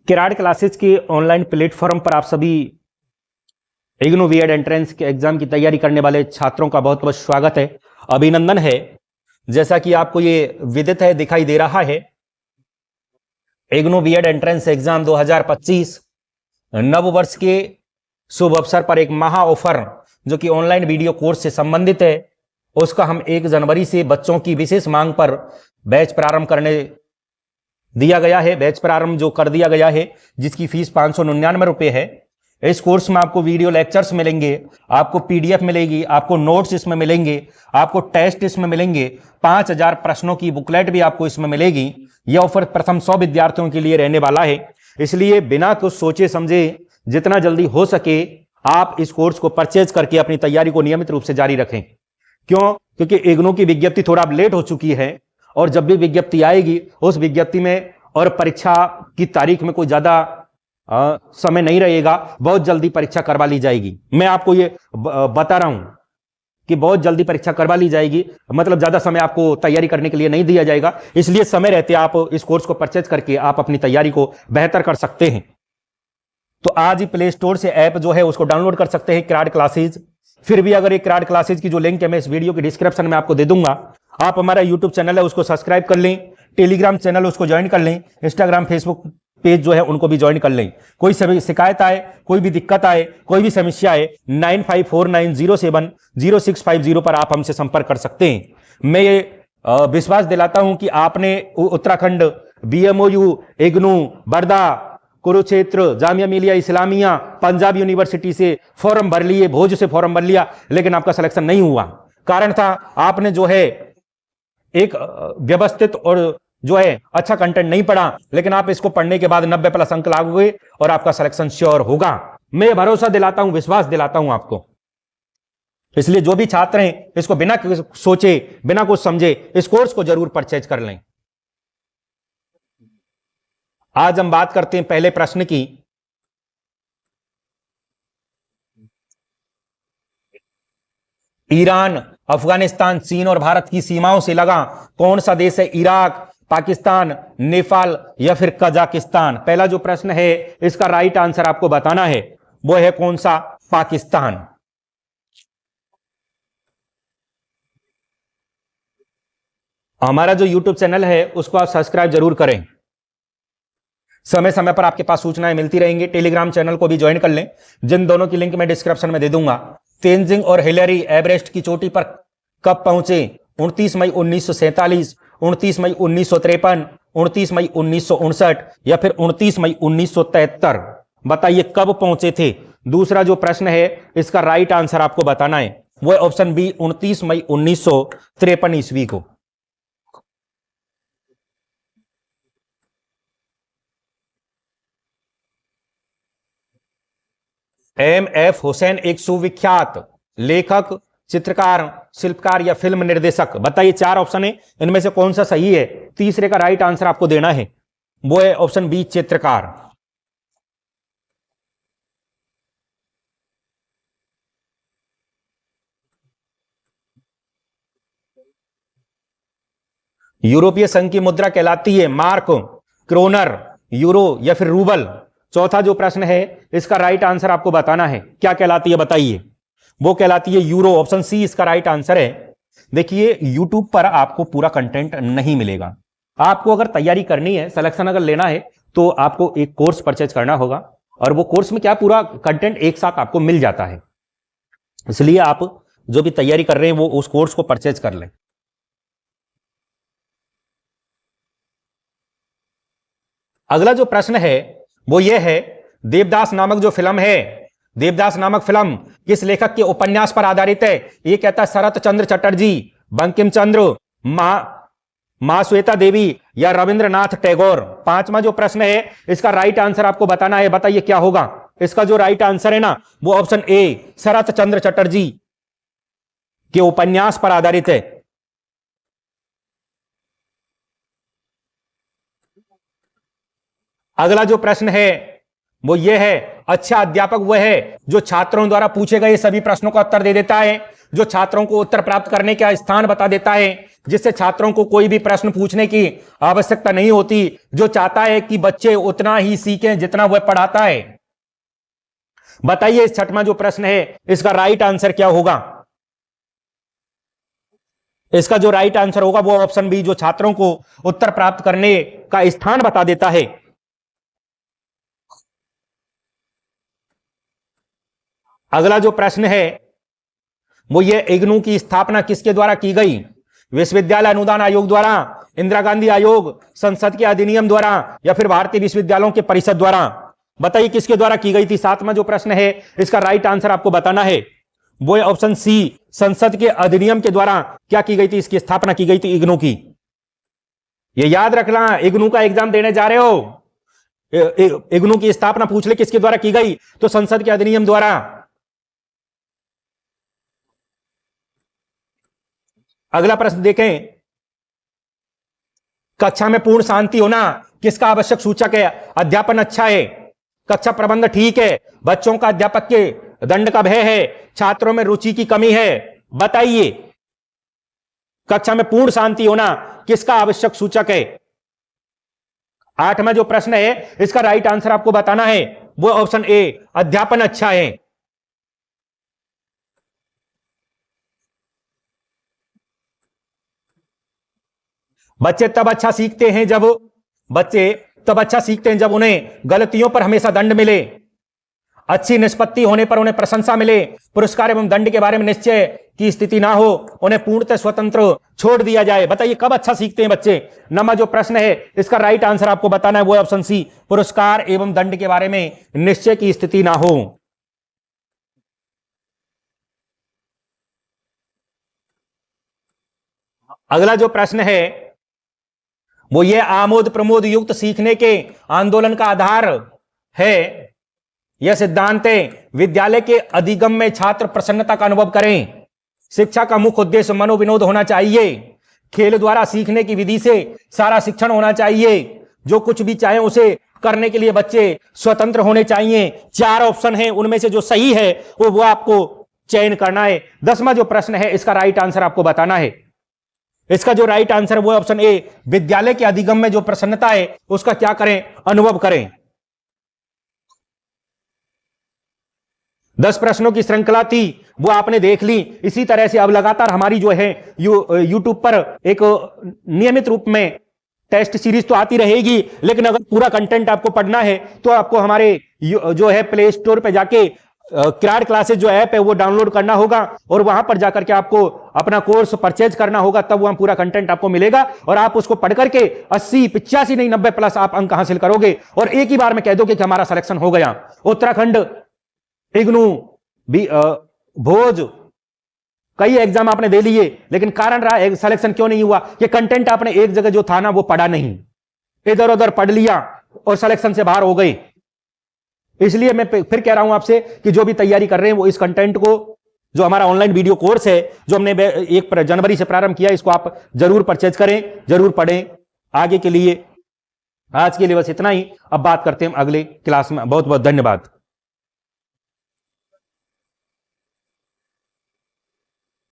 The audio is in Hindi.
किराड क्लासेस के ऑनलाइन प्लेटफॉर्म पर आप सभी इग्नू बीएड एंट्रेंस के एग्जाम की तैयारी करने वाले छात्रों का बहुत बहुत स्वागत है, अभिनंदन है। जैसा कि आपको ये विदित है, दिखाई दे रहा है, इग्नू बीएड एंट्रेंस एग्जाम 2025 नव वर्ष के शुभ अवसर पर एक महा ऑफर जो कि ऑनलाइन वीडियो कोर्स से संबंधित है, उसका हम 1 जनवरी से बच्चों की विशेष मांग पर बैच प्रारंभ करने दिया गया है। बैच प्रारंभ जो कर दिया गया है, जिसकी फीस 599 रुपये है। इस कोर्स में आपको वीडियो लेक्चर्स मिलेंगे, आपको पीडीएफ मिलेगी, आपको नोट्स इसमें मिलेंगे, आपको टेस्ट इसमें मिलेंगे, 5000 प्रश्नों की बुकलेट भी आपको इसमें मिलेगी। यह ऑफर प्रथम 100 विद्यार्थियों के लिए रहने वाला है, इसलिए बिना कुछ सोचे समझे जितना जल्दी हो सके आप इस कोर्स को परचेज करके अपनी तैयारी को नियमित रूप से जारी रखें। क्यों? क्योंकि इग्नू की विज्ञप्ति थोड़ा लेट हो चुकी है और जब भी विज्ञप्ति आएगी उस विज्ञप्ति में और परीक्षा की तारीख में कोई ज्यादा समय नहीं रहेगा, बहुत जल्दी परीक्षा करवा ली जाएगी। मैं आपको ये बता रहा हूं कि बहुत जल्दी परीक्षा करवा ली जाएगी, मतलब ज्यादा समय आपको तैयारी करने के लिए नहीं दिया जाएगा। इसलिए समय रहते आप इस कोर्स को परचेज करके आप अपनी तैयारी को बेहतर कर सकते हैं। तो आज ही प्ले स्टोर से ऐप जो है उसको डाउनलोड कर सकते हैं, किराड क्लासेज। फिर भी अगर एक किराड क्लासेज की जो लिंक है मैं इस वीडियो के डिस्क्रिप्शन में आपको दे दूंगा, आप हमारा यूट्यूब चैनल है उसको सब्सक्राइब कर लें, टेलीग्राम चैनल उसको ज्वाइन कर लें, इंस्टाग्राम फेसबुक पेज जो है उनको भी ज्वाइन कर लें। कोई सभी शिकायत आए, कोई भी दिक्कत आए, कोई भी समस्या आए, 9549070650 पर आप हमसे संपर्क कर सकते हैं। मैं ये विश्वास दिलाता हूं कि आपने उत्तराखंड बीएमओयू, इग्नू, बर्दा, कुरुक्षेत्र, जामिया मिलिया इस्लामिया, पंजाब यूनिवर्सिटी से फॉर्म भर लिए, भोज से फॉर्म भर लिया, लेकिन आपका सिलेक्शन नहीं हुआ। कारण था आपने जो है एक व्यवस्थित और जो है अच्छा कंटेंट नहीं पढ़ा, लेकिन आप इसको पढ़ने के बाद 90+ अंक लाओगे और आपका सिलेक्शन श्योर होगा। मैं भरोसा दिलाता हूं, विश्वास दिलाता हूं आपको। इसलिए जो भी छात्र हैं इसको बिना सोचे, बिना कुछ समझे इस कोर्स को जरूर परचेज कर लें। आज हम बात करते हैं पहले प्रश्न की। ईरान, अफगानिस्तान, चीन और भारत की सीमाओं से लगा कौन सा देश है? इराक, पाकिस्तान, नेपाल या फिर कजाकिस्तान? पहला जो प्रश्न है इसका राइट आंसर आपको बताना है, वो है कौन सा? पाकिस्तान। हमारा जो यूट्यूब चैनल है उसको आप सब्सक्राइब जरूर करें, समय समय पर आपके पास सूचनाएं मिलती रहेंगी। टेलीग्राम चैनल को भी ज्वाइन कर लें, जिन दोनों की लिंक मैं डिस्क्रिप्शन में दे दूंगा। तेंजिंग और हिलेरी एवरेस्ट की चोटी पर कब पहुंचे? 29 मई 1947, 29 मई 1953, 29 मई 1959 या फिर 29 मई 1973? बताइए कब पहुंचे थे। दूसरा जो प्रश्न है इसका राइट आंसर आपको बताना है, वो है ऑप्शन बी, 29 मई 1953 ईस्वी को। एम.एफ. हुसैन एक सुविख्यात लेखक, चित्रकार, शिल्पकार या फिल्म निर्देशक? बताइए, 4 ऑप्शन है, इनमें से कौन सा सही है? तीसरे का राइट आंसर आपको देना है, वो है ऑप्शन बी, चित्रकार। यूरोपीय संघ की मुद्रा कहलाती है मार्क, क्रोनर, यूरो या फिर रूबल? चौथा जो प्रश्न है इसका राइट आंसर आपको बताना है, क्या कहलाती है बताइए? वो कहलाती है यूरो, ऑप्शन सी इसका राइट आंसर है। देखिए, यूट्यूब पर आपको पूरा कंटेंट नहीं मिलेगा। आपको अगर तैयारी करनी है, सिलेक्शन अगर लेना है, तो आपको एक कोर्स परचेज करना होगा, और वो कोर्स में क्या पूरा कंटेंट एक साथ आपको मिल जाता है। इसलिए आप जो भी तैयारी कर रहे हैं वो उस कोर्स को परचेज कर लें। अगला जो प्रश्न है वो ये है, देवदास नामक जो फिल्म है, देवदास नामक फिल्म किस लेखक के उपन्यास पर आधारित है? ये कहता है शरत चंद्र चटर्जी, बंकिम चंद्र, मां श्वेता देवी या रविंद्रनाथ टैगोर? पांचवा जो प्रश्न है इसका राइट आंसर आपको बताना है, बताइए क्या होगा? इसका जो राइट आंसर है ना, वो ऑप्शन ए, शरत चंद्र चटर्जी के उपन्यास पर आधारित है। अगला जो प्रश्न है वो ये है, अच्छा अध्यापक वह है जो छात्रों द्वारा पूछे गए सभी प्रश्नों का उत्तर दे देता है। जो छात्रों को उत्तर प्राप्त करने का स्थान बता देता है, जिससे छात्रों को कोई भी प्रश्न पूछने की आवश्यकता नहीं होती, जो चाहता है कि बच्चे उतना ही सीखें जितना वह पढ़ाता है। बताइए इस छठवां जो प्रश्न है इसका राइट आंसर क्या होगा? इसका जो राइट आंसर होगा वो ऑप्शन बी, जो छात्रों को उत्तर प्राप्त करने का स्थान बता देता है। अगला जो प्रश्न है वो ये इग्नू की स्थापना किसके द्वारा की गई? विश्वविद्यालय अनुदान आयोग द्वारा, इंदिरा गांधी आयोग, संसद के अधिनियम द्वारा, या फिर भारतीय विश्वविद्यालयों के परिषद द्वारा? बताइए किसके द्वारा की गई थी? सातवां जो प्रश्न है इसका राइट आंसर आपको बताना है, वो है ऑप्शन सी, संसद के अधिनियम के द्वारा क्या की गई थी? इसकी स्थापना की गई थी इग्नू की। ये याद रखना, इग्नू का एग्जाम देने जा रहे हो, इग्नू की स्थापना पूछ ले किसके द्वारा की गई, तो संसद के अधिनियम द्वारा। अगला प्रश्न देखें, कक्षा में पूर्ण शांति होना किसका आवश्यक सूचक है? अध्यापन अच्छा है, कक्षा प्रबंध ठीक है, बच्चों का अध्यापक के दंड का भय है, छात्रों में रुचि की कमी है। बताइए कक्षा में पूर्ण शांति होना किसका आवश्यक सूचक है? आठवां जो प्रश्न है इसका राइट आंसर आपको बताना है, वो ऑप्शन ए, अध्यापन अच्छा है। बच्चे तब अच्छा सीखते हैं जब उन्हें गलतियों पर हमेशा दंड मिले, अच्छी निष्पत्ति होने पर उन्हें प्रशंसा मिले, पुरस्कार एवं दंड के बारे में निश्चय की स्थिति ना हो, उन्हें पूर्णतः स्वतंत्र छोड़ दिया जाए। बताइए कब अच्छा सीखते हैं बच्चे? नंबर जो प्रश्न है इसका राइट आंसर आपको बताना है, वो ऑप्शन सी, पुरस्कार एवं दंड के बारे में निश्चय की स्थिति ना हो। अगला जो प्रश्न है वो ये आमोद प्रमोद युक्त सीखने के आंदोलन का आधार है। यह सिद्धांत है, विद्यालय के अधिगम में छात्र प्रसन्नता का अनुभव करें, शिक्षा का मुख्य उद्देश्य मनोविनोद होना चाहिए, खेल द्वारा सीखने की विधि से सारा शिक्षण होना चाहिए, जो कुछ भी चाहे उसे करने के लिए बच्चे स्वतंत्र होने चाहिए। चार ऑप्शन है, उनमें से जो सही है वो आपको चयन करना है। 10वां जो प्रश्न है इसका राइट आंसर आपको बताना है। इसका जो राइट आंसर वो ऑप्शन ए, विद्यालय के अधिगम में जो प्रसन्नता है उसका क्या करें? अनुभव करें। 10 प्रश्नों की श्रृंखला थी वो आपने देख ली। इसी तरह से अब लगातार हमारी जो है यूट्यूब पर एक नियमित रूप में टेस्ट सीरीज तो आती रहेगी, लेकिन अगर पूरा कंटेंट आपको पढ़ना है तो आपको हमारे जो है प्ले स्टोर पे जाके किराड क्लासेज जो ऐप है वो डाउनलोड करना होगा और वहां पर जाकर के आपको अपना कोर्स परचेज करना होगा, तब वहां पूरा कंटेंट आपको मिलेगा और आप उसको पढ़ करके 80, 85 नहीं 90 प्लस आप अंक हासिल करोगे और एक ही बार में कह दोगे कि हमारा सिलेक्शन हो गया। उत्तराखंड, इग्नू, भोज, कई एग्जाम आपने दे लिए, लेकिन कारण रहा सिलेक्शन क्यों नहीं हुआ? कि कंटेंट आपने एक जगह जो था ना वो पढ़ा नहीं, इधर उधर पढ़ लिया और सिलेक्शन से बाहर हो गए। इसलिए मैं फिर कह रहा हूं आपसे कि जो भी तैयारी कर रहे हैं वो इस कंटेंट को, जो हमारा ऑनलाइन वीडियो कोर्स है जो हमने 1 जनवरी से प्रारंभ किया, इसको आप जरूर परचेज करें, जरूर पढ़ें आगे के लिए। आज के लिए बस इतना ही, अब बात करते हैं अगले क्लास में। बहुत बहुत धन्यवाद।